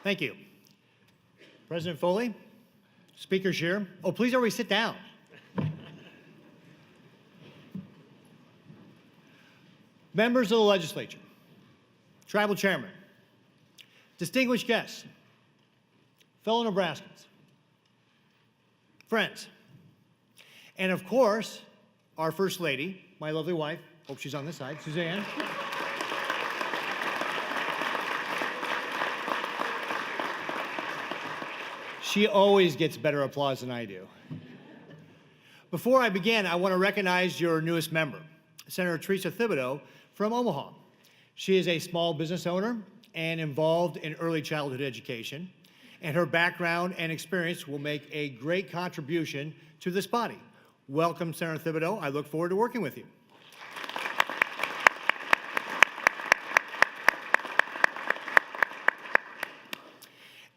Thank you. President Foley, Speaker Scheer. Oh, please everybody sit down. Members of the legislature, tribal chairman, distinguished guests, fellow Nebraskans, friends, and of course, our First Lady, my lovely wife, hope she's on this side, Suzanne. She always gets better applause than I do. Before I begin, I want to recognize your newest member, Senator Teresa Thibodeau from Omaha. She is a small business owner and involved in early childhood education, and her background and experience will make a great contribution to this body. Welcome, Senator Thibodeau. I look forward to working with you.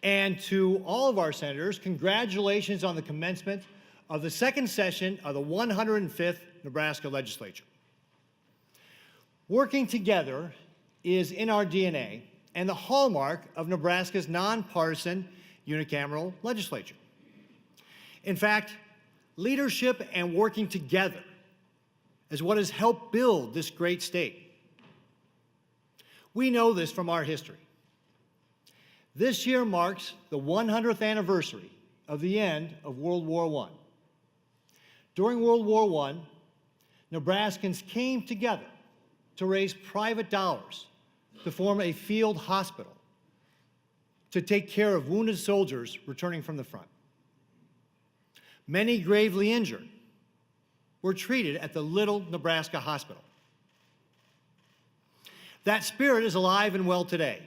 And to all of our senators, congratulations on the commencement of the second session of the 105th Nebraska Legislature. Working together is in our DNA and the hallmark of Nebraska's nonpartisan unicameral legislature. In fact, leadership and working together is what has helped build this great state. We know this from our history. This year marks the 100th anniversary of the end of World War I. During World War I, Nebraskans came together to raise private dollars to form a field hospital to take care of wounded soldiers returning from the front. Many gravely injured were treated at the Little Nebraska Hospital. That spirit is alive and well today.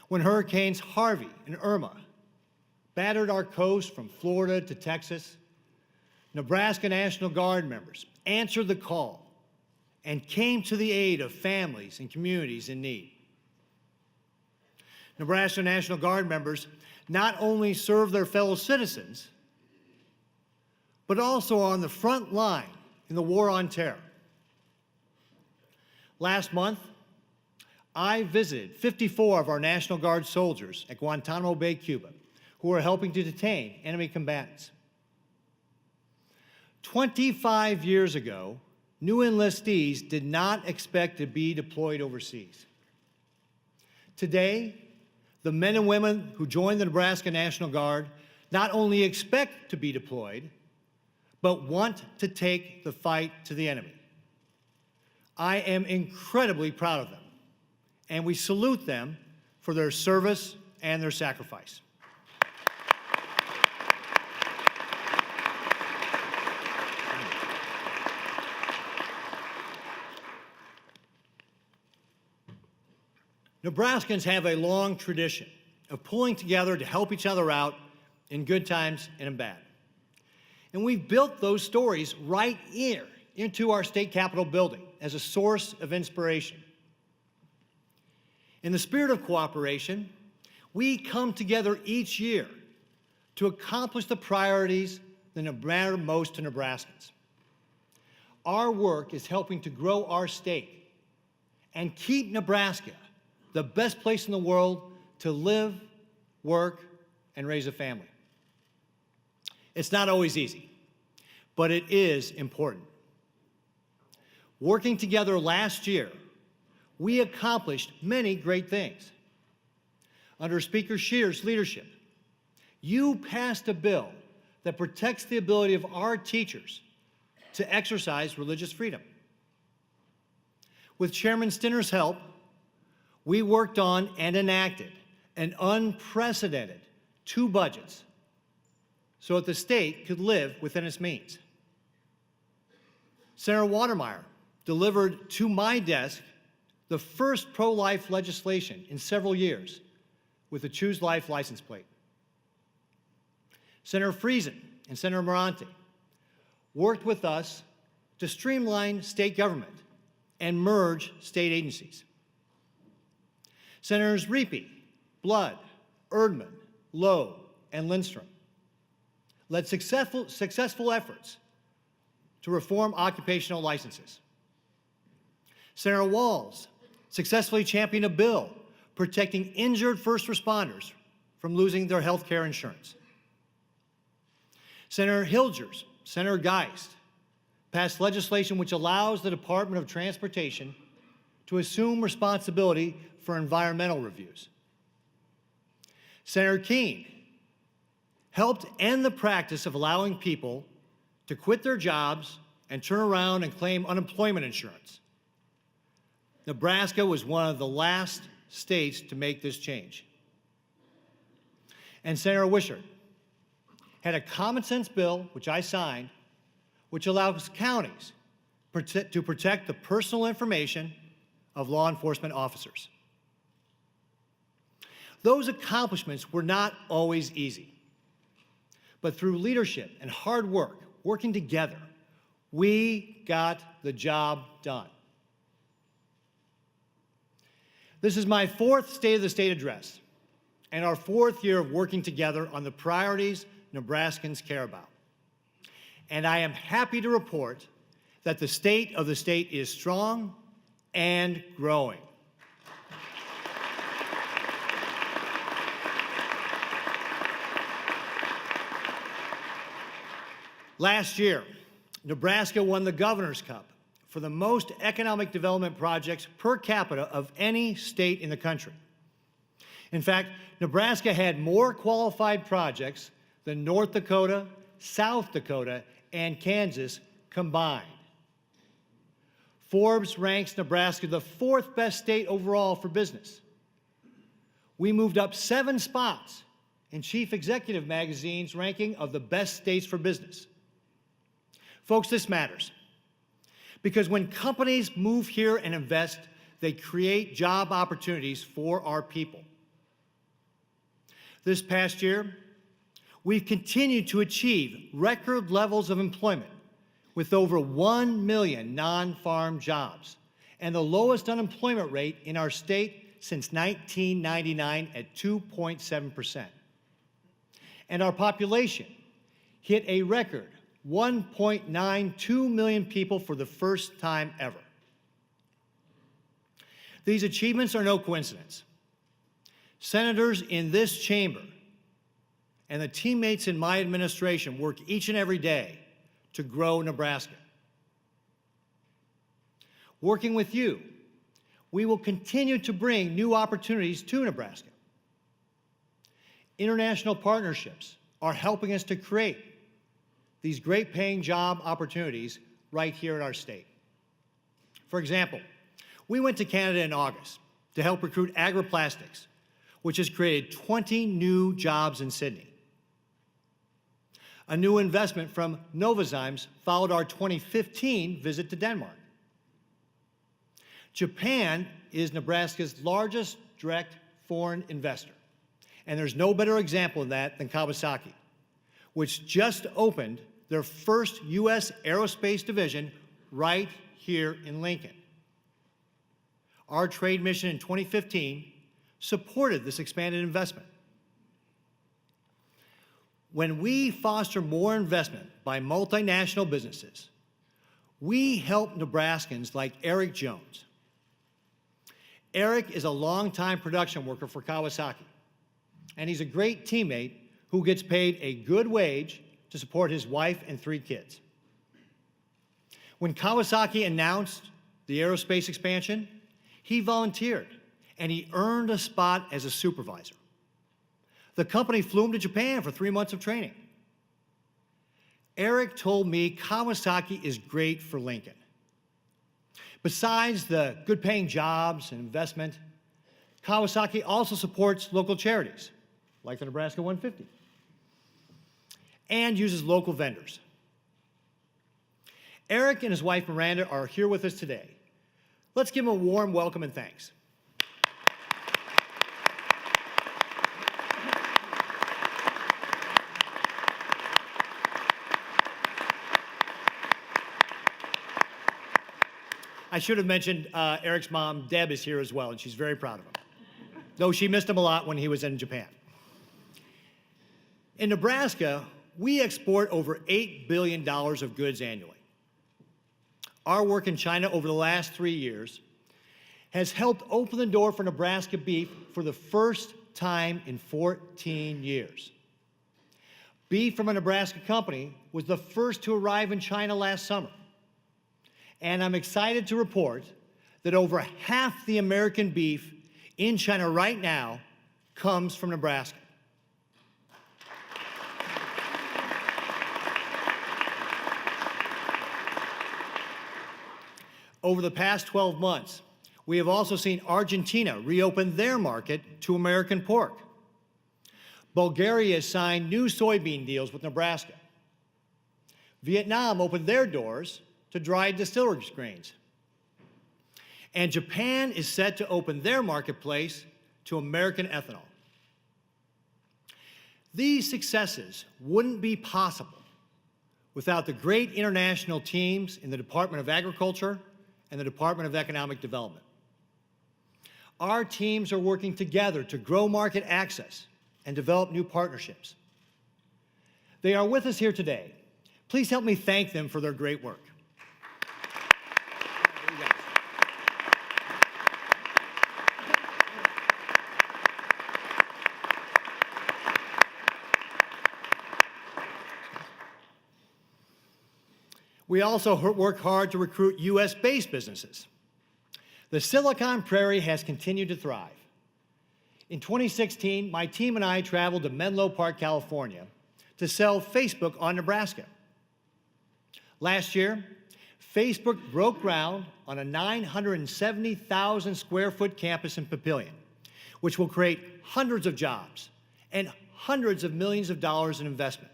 When Hurricanes Harvey and Irma battered our coast from Florida to Texas, Nebraska National Guard members answered the call and came to the aid of families and communities in need. Nebraska National Guard members not only serve their fellow citizens, but also are on the front line in the war on terror. Last month, I visited 54 of our National Guard soldiers at Guantanamo Bay, Cuba, who are helping to detain enemy combatants. 25 years ago, new enlistees did not expect to be deployed overseas. Today, the men and women who join the Nebraska National Guard not only expect to be deployed, but want to take the fight to the enemy. I am incredibly proud of them, and we salute them for their service and their sacrifice. Nebraskans have a long tradition of pulling together to help each other out in good times and in bad. And we've built those stories right here into our state capitol building as a source of inspiration. In the spirit of cooperation, we come together each year to accomplish the priorities that matter most to Nebraskans. Our work is helping to grow our state and keep Nebraska the best place in the world to live, work, and raise a family. It's not always easy, but it is important. Working together last year, we accomplished many great things. Under Speaker Scheer's leadership, you passed a bill that protects the ability of our teachers to exercise religious freedom. With Chairman Stinner's help, we worked on and enacted an unprecedented 2 budgets so that the state could live within its means. Senator Watermeyer delivered to my desk the first pro-life legislation in several years with the Choose Life license plate. Senator Friesen and Senator Morante worked with us to streamline state government and merge state agencies. Senators Riepe, Blood, Erdman, Lowe, and Lindstrom led successful efforts to reform occupational licenses. Senator Walz successfully championed a bill protecting injured first responders from losing their health care insurance. Senator Hilgers, Senator Geist passed legislation which allows the Department of Transportation to assume responsibility for environmental reviews. Senator Keene helped end the practice of allowing people to quit their jobs and turn around and claim unemployment insurance. Nebraska was one of the last states to make this change. And Senator Wishart had a common sense bill, which I signed, which allows counties to protect the personal information of law enforcement officers. Those accomplishments were not always easy, but through leadership and hard work, working together, we got the job done. This is my fourth State of the State address and our fourth year of working together on the priorities Nebraskans care about. And I am happy to report that the state of the state is strong and growing. Last year, Nebraska won the Governor's Cup for the most economic development projects per capita of any state in the country. In fact, Nebraska had more qualified projects than North Dakota, South Dakota, and Kansas combined. Forbes ranks Nebraska the fourth best state overall for business. We moved up 7 spots in Chief Executive Magazine's ranking of the best states for business. Folks, this matters because when companies move here and invest, they create job opportunities for our people. This past year, we've continued to achieve record levels of employment with over 1 million non-farm jobs and the lowest unemployment rate in our state since 1999 at 2.7%. And our population hit a record 1.92 million people for the first time ever. These achievements are no coincidence. Senators in this chamber and the teammates in my administration work each and every day to grow Nebraska. Working with you, we will continue to bring new opportunities to Nebraska. International partnerships are helping us to create these great paying job opportunities right here in our state. For example, we went to Canada in August to help recruit Agriplastics, which has created 20 new jobs in Sydney. A new investment from Novozymes followed our 2015 visit to Denmark. Japan is Nebraska's largest direct foreign investor, and there's no better example of that than Kawasaki, which just opened their first U.S. aerospace division right here in Lincoln. Our trade mission in 2015 supported this expanded investment. When we foster more investment by multinational businesses, we help Nebraskans like Eric Jones. Eric is a longtime production worker for Kawasaki, and he's a great teammate who gets paid a good wage to support his wife and 3 kids. When Kawasaki announced the aerospace expansion, he volunteered, and he earned a spot as a supervisor. The company flew him to Japan for 3 months of training. Eric told me Kawasaki is great for Lincoln. Besides the good-paying jobs and investment, Kawasaki also supports local charities, like the Nebraska 150, and uses local vendors. Eric and his wife Miranda are here with us today. Let's give them a warm welcome and thanks. I should have mentioned Eric's mom, Deb, is here as well, and she's very proud of him, though she missed him a lot when he was in Japan. In Nebraska, we export over $8 billion of goods annually. Our work in China over the last 3 years has helped open the door for Nebraska beef for the first time in 14 years. Beef from a Nebraska company was the first to arrive in China last summer. And I'm excited to report that over half the American beef in China right now comes from Nebraska. Over the past 12 months, we have also seen Argentina reopen their market to American pork. Bulgaria has signed new soybean deals with Nebraska. Vietnam opened their doors to dried distillers grains. And Japan is set to open their marketplace to American ethanol. These successes wouldn't be possible without the great international teams in the Department of Agriculture and the Department of Economic Development. Our teams are working together to grow market access and develop new partnerships. They are with us here today. Please help me thank them for their great work. We also work hard to recruit U.S.-based businesses. The Silicon Prairie has continued to thrive. In 2016, my team and I traveled to Menlo Park, California, to sell Facebook on Nebraska. Last year, Facebook broke ground on a 970,000 square foot campus in Papillion, which will create hundreds of jobs and hundreds of millions of dollars in investment.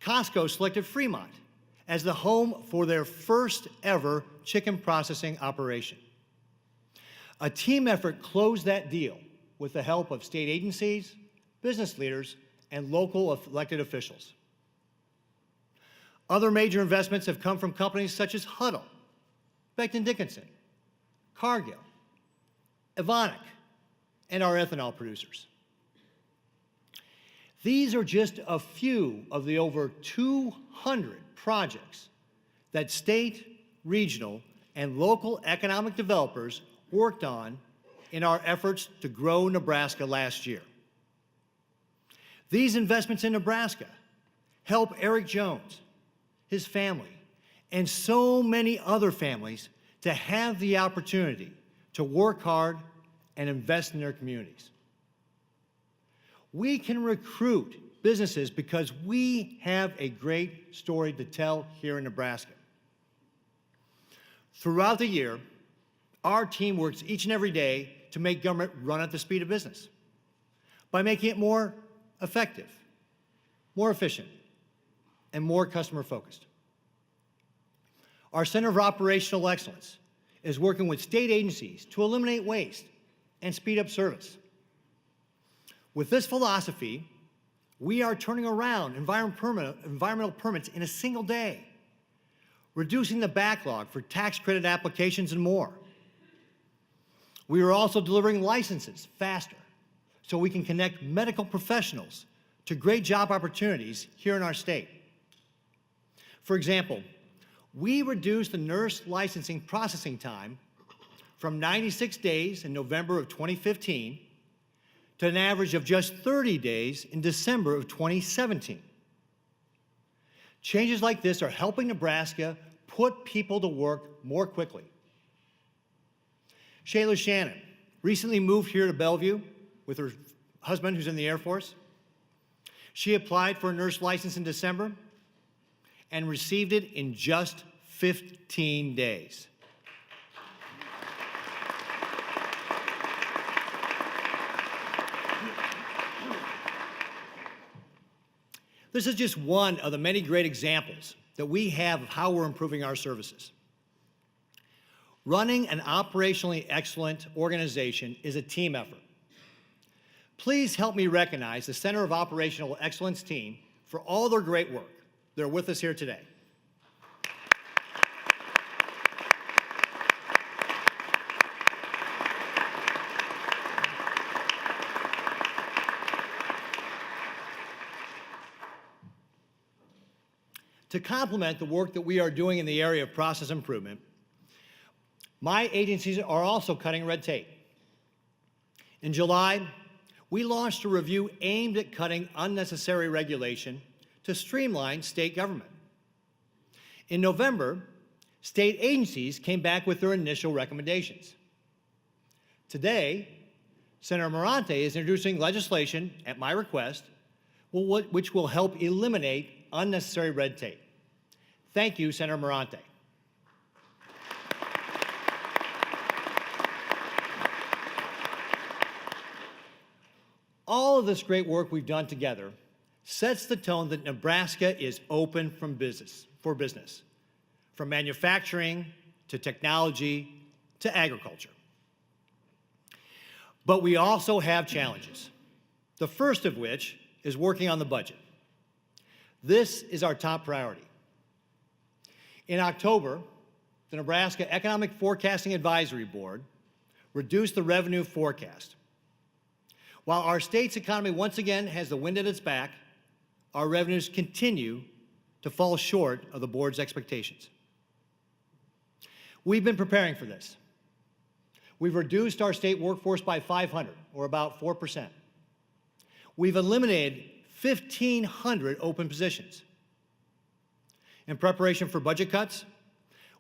Costco selected Fremont as the home for their first ever chicken processing operation. A team effort closed that deal with the help of state agencies, business leaders, and local elected officials. Other major investments have come from companies such as Huddle, Becton Dickinson, Cargill, Evonik, and our ethanol producers. These are just a few of the over 200 projects that state, regional, and local economic developers worked on in our efforts to grow Nebraska last year. These investments in Nebraska help Eric Jones, his family, and so many other families to have the opportunity to work hard and invest in their communities. We can recruit businesses because we have a great story to tell here in Nebraska. Throughout the year, our team works each and every day to make government run at the speed of business by making it more effective, more efficient, and more customer-focused. Our Center of Operational Excellence is working with state agencies to eliminate waste and speed up service. With this philosophy, we are turning around environmental permits in a single day, reducing the backlog for tax credit applications and more. We are also delivering licenses faster so we can connect medical professionals to great job opportunities here in our state. For example, we reduced the nurse licensing processing time from 96 days in November of 2015 to an average of just 30 days in December of 2017. Changes like this are helping Nebraska put people to work more quickly. Shayla Shannon recently moved here to Bellevue with her husband who's in the Air Force. She applied for a nurse license in December and received it in just 15 days. This is just one of the many great examples that we have of how we're improving our services. Running an operationally excellent organization is a team effort. Please help me recognize the Center of Operational Excellence team for all their great work. They're with us here today. To complement the work that we are doing in the area of process improvement, My agencies are also cutting red tape. In July, we launched a review aimed at cutting unnecessary regulation to streamline state government. In November, state agencies came back with their initial recommendations. Today, Senator Morante is introducing legislation at my request, which will help eliminate unnecessary red tape. Thank you, Senator Morante. All of this great work we've done together sets the tone that Nebraska is open for business, from manufacturing to technology to agriculture. But we also have challenges, the first of which is working on the budget. This is our top priority. In October, the Nebraska Economic Forecasting Advisory Board reduced the revenue forecast. While our state's economy once again has the wind at its back, our revenues continue to fall short of the board's expectations. We've been preparing for this. We've reduced our state workforce by 500, or about 4%. We've eliminated 1,500 open positions. In preparation for budget cuts,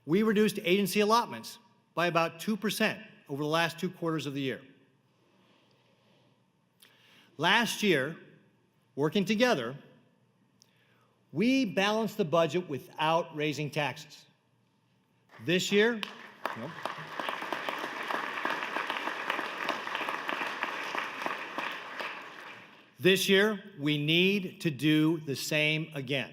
we reduced agency allotments by about 2% over the last 2 quarters of the year. Last year, working together, we balanced the budget without raising taxes. This year, This year, we need to do the same again.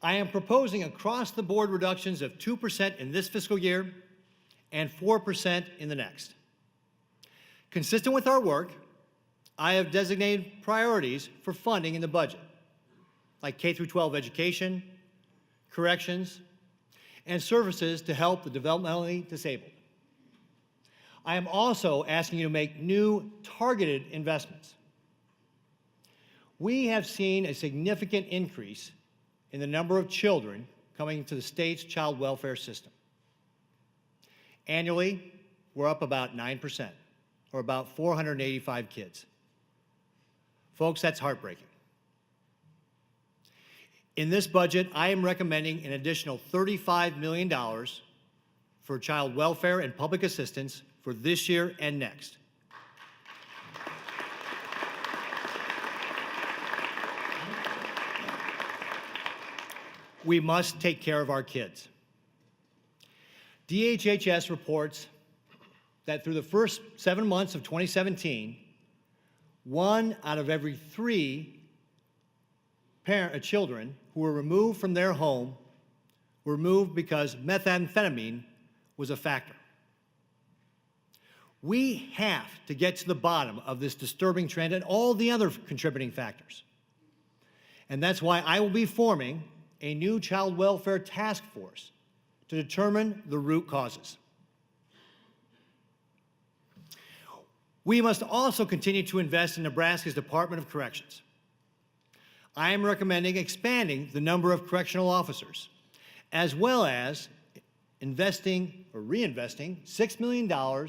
I am proposing across-the-board reductions of 2% in this fiscal year and 4% in the next. Consistent with our work, I have designated priorities for funding in the budget, like K-12 education, corrections, and services to help the developmentally disabled. I am also asking you to make new targeted investments. We have seen a significant increase in the number of children coming to the state's child welfare system. Annually, we're up about 9%, or about 485 kids. Folks, that's heartbreaking. In this budget, I am recommending an additional $35 million for child welfare and public assistance for this year and next. We must take care of our kids. DHHS reports that through the first 7 months of 2017, 1 out of every 3 children who were removed from their home were removed because methamphetamine was a factor. We have to get to the bottom of this disturbing trend and all the other contributing factors. And that's why I will be forming a new child welfare task force to determine the root causes. We must also continue to invest in Nebraska's Department of Corrections. I am recommending expanding the number of correctional officers, as well as investing or reinvesting $6 million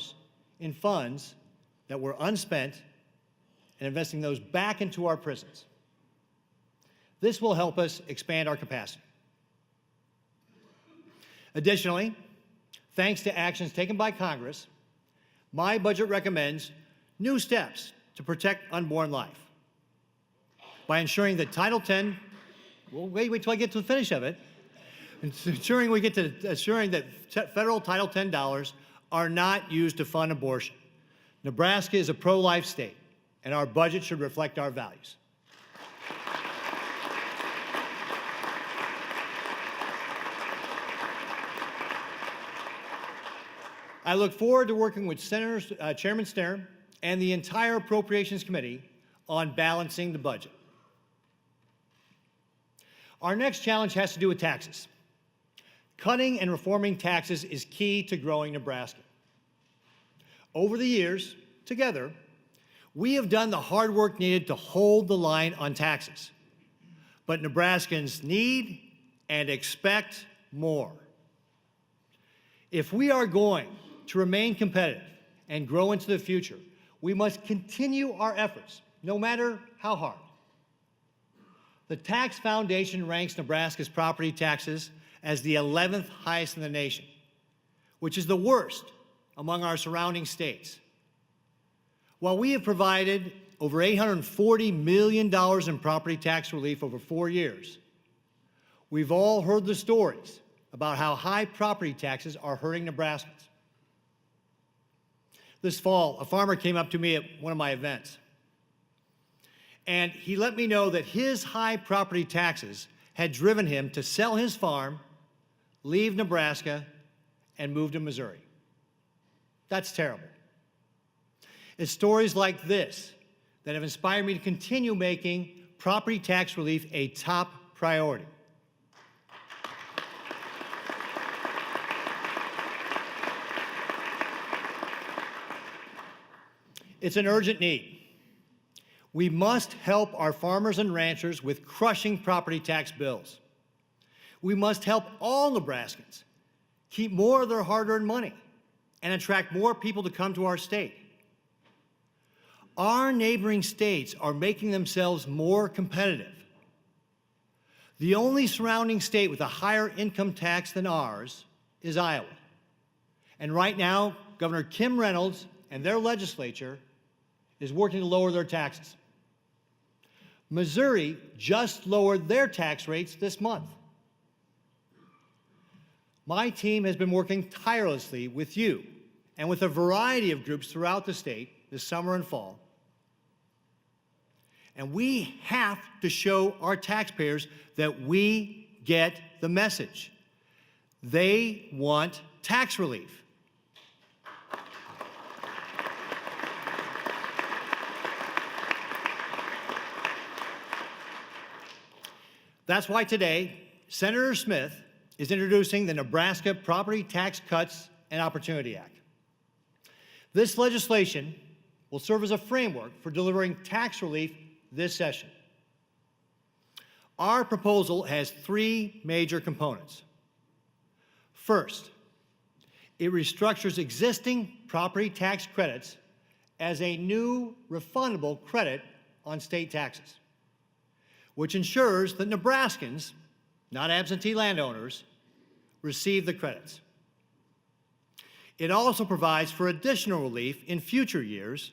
in funds that were unspent and investing those back into our prisons. This will help us expand our capacity. Additionally, thanks to actions taken by Congress, my budget recommends new steps to protect unborn life by ensuring that Title X, well, wait till I get to the finish of it, ensuring that federal Title X dollars are not used to fund abortion. Nebraska is a pro-life state, and our budget should reflect our values. I look forward to working with Chairman Stern and the entire Appropriations Committee on balancing the budget. Our next challenge has to do with taxes. Cutting and reforming taxes is key to growing Nebraska. Over the years, together, we have done the hard work needed to hold the line on taxes. But Nebraskans need and expect more. If we are going to remain competitive and grow into the future, we must continue our efforts, no matter how hard. The Tax Foundation ranks Nebraska's property taxes as the 11th highest in the nation, which is the worst among our surrounding states. While we have provided over $840 million in property tax relief over 4 years, we've all heard the stories about how high property taxes are hurting Nebraskans. This fall, a farmer came up to me at one of my events, and he let me know that his high property taxes had driven him to sell his farm, leave Nebraska, and move to Missouri. That's terrible. It's stories like this that have inspired me to continue making property tax relief a top priority. It's an urgent need. We must help our farmers and ranchers with crushing property tax bills. We must help all Nebraskans keep more of their hard-earned money and attract more people to come to our state. Our neighboring states are making themselves more competitive. The only surrounding state with a higher income tax than ours is Iowa. And right now, Governor Kim Reynolds and their legislature is working to lower their taxes. Missouri just lowered their tax rates this month. My team has been working tirelessly with you and with a variety of groups throughout the state this summer and fall. And we have to show our taxpayers that we get the message. They want tax relief. That's why today, Senator Smith is introducing the Nebraska Property Tax Cuts and Opportunity Act. This legislation will serve as a framework for delivering tax relief this session. Our proposal has 3 major components. First, it restructures existing property tax credits as a new refundable credit on state taxes, which ensures that Nebraskans, not absentee landowners, receive the credits. It also provides for additional relief in future years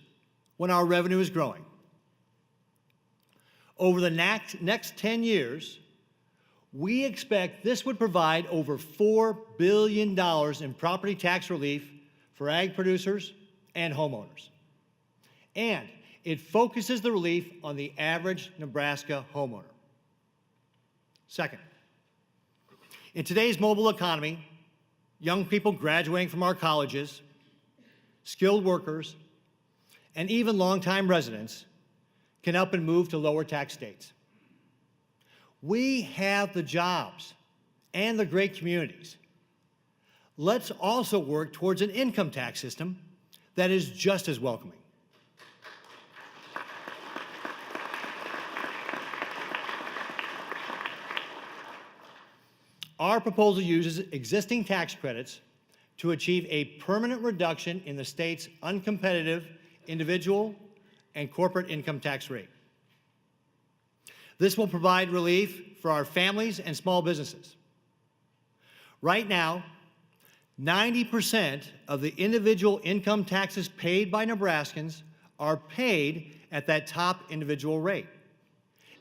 when our revenue is growing. Over the next 10 years, we expect this would provide over $4 billion in property tax relief for ag producers and homeowners. And it focuses the relief on the average Nebraska homeowner. Second, in today's mobile economy, young people graduating from our colleges, skilled workers, and even longtime residents can up and move to lower tax states. We have the jobs and the great communities. Let's also work towards an income tax system that is just as welcoming. Our proposal uses existing tax credits to achieve a permanent reduction in the state's uncompetitive individual and corporate income tax rate. This will provide relief for our families and small businesses. Right now, 90% of the individual income taxes paid by Nebraskans are paid at that top individual rate.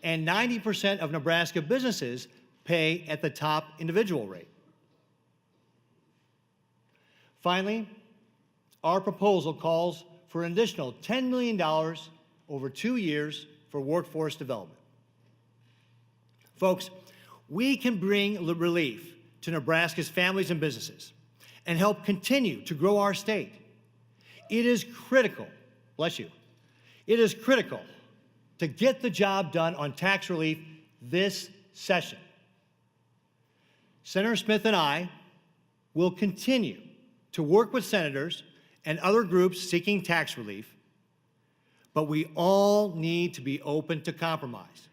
And 90% of Nebraska businesses pay at the top individual rate. Finally, our proposal calls for an additional $10 million over 2 years for workforce development. Folks, we can bring relief to Nebraska's families and businesses and help continue to grow our state. It is critical, bless you, it is critical to get the job done on tax relief this session. Senator Smith and I will continue to work with senators and other groups seeking tax relief, but we all need to be open to compromise.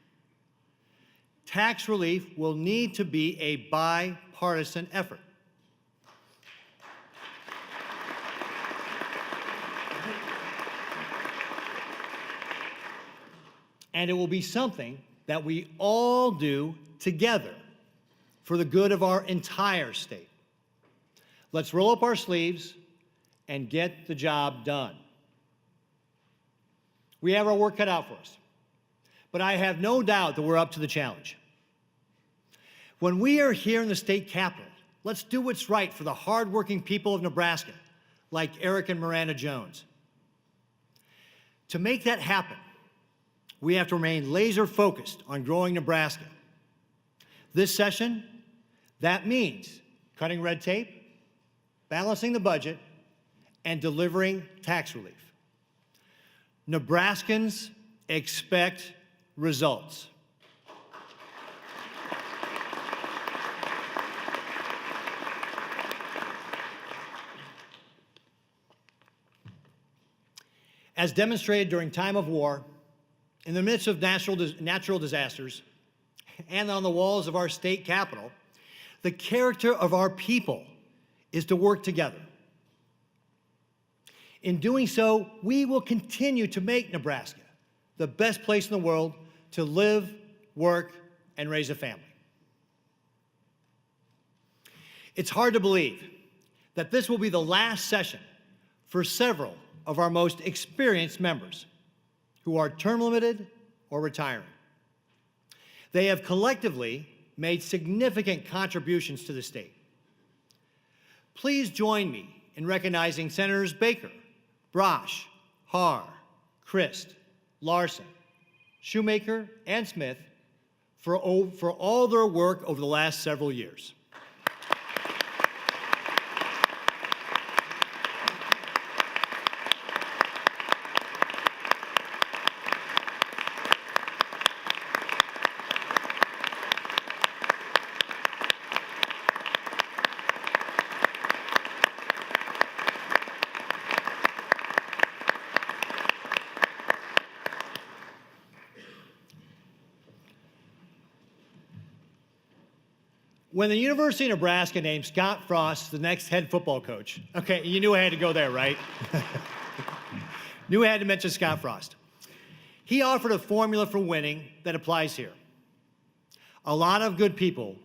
tax relief will need to be a bipartisan effort. And it will be something that we all do together for the good of our entire state. Let's roll up our sleeves and get the job done. We have our work cut out for us, but I have no doubt that we're up to the challenge. When we are here in the state capitol, let's do what's right for the hardworking people of Nebraska, like Eric and Miranda Jones. To make that happen, we have to remain laser-focused on growing Nebraska. This session, that means cutting red tape, balancing the budget, and delivering tax relief. Nebraskans expect results. As demonstrated during time of war, in the midst of natural disasters, and on the walls of our state capitol, the character of our people is to work together. In doing so, we will continue to make Nebraska the best place in the world to live, work, and raise a family. It's hard to believe that this will be the last session for several of our most experienced members who are term limited or retiring. They have collectively made significant contributions to the state. Please join me in recognizing Senators Baker, Brosh, Haar, Christ, Larson, Shoemaker, and Smith for all their work over the last several years. When the University of Nebraska named Scott Frost the next head football coach, okay, you knew I had to go there, right? Knew I had to mention Scott Frost. He offered a formula for winning that applies here. A lot of good people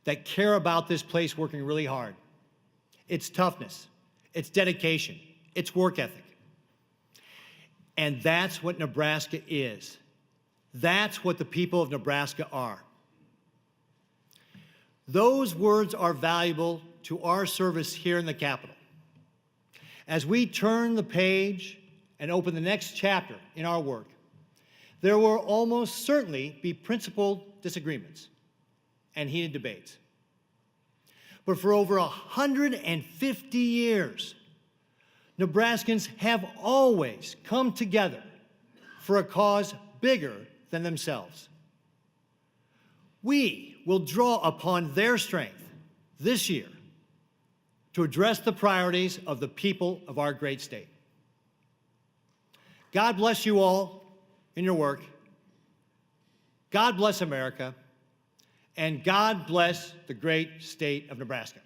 that care about this place working really hard. It's toughness, it's dedication, it's work ethic. And that's what Nebraska is. That's what the people of Nebraska are. Those words are valuable to our service here in the Capitol. As we turn the page and open the next chapter in our work, there will almost certainly be principled disagreements and heated debates. But for over 150 years, Nebraskans have always come together for a cause bigger than themselves. We will draw upon their strength this year to address the priorities of the people of our great state. God bless you all in your work. God bless America. And God bless the great state of Nebraska.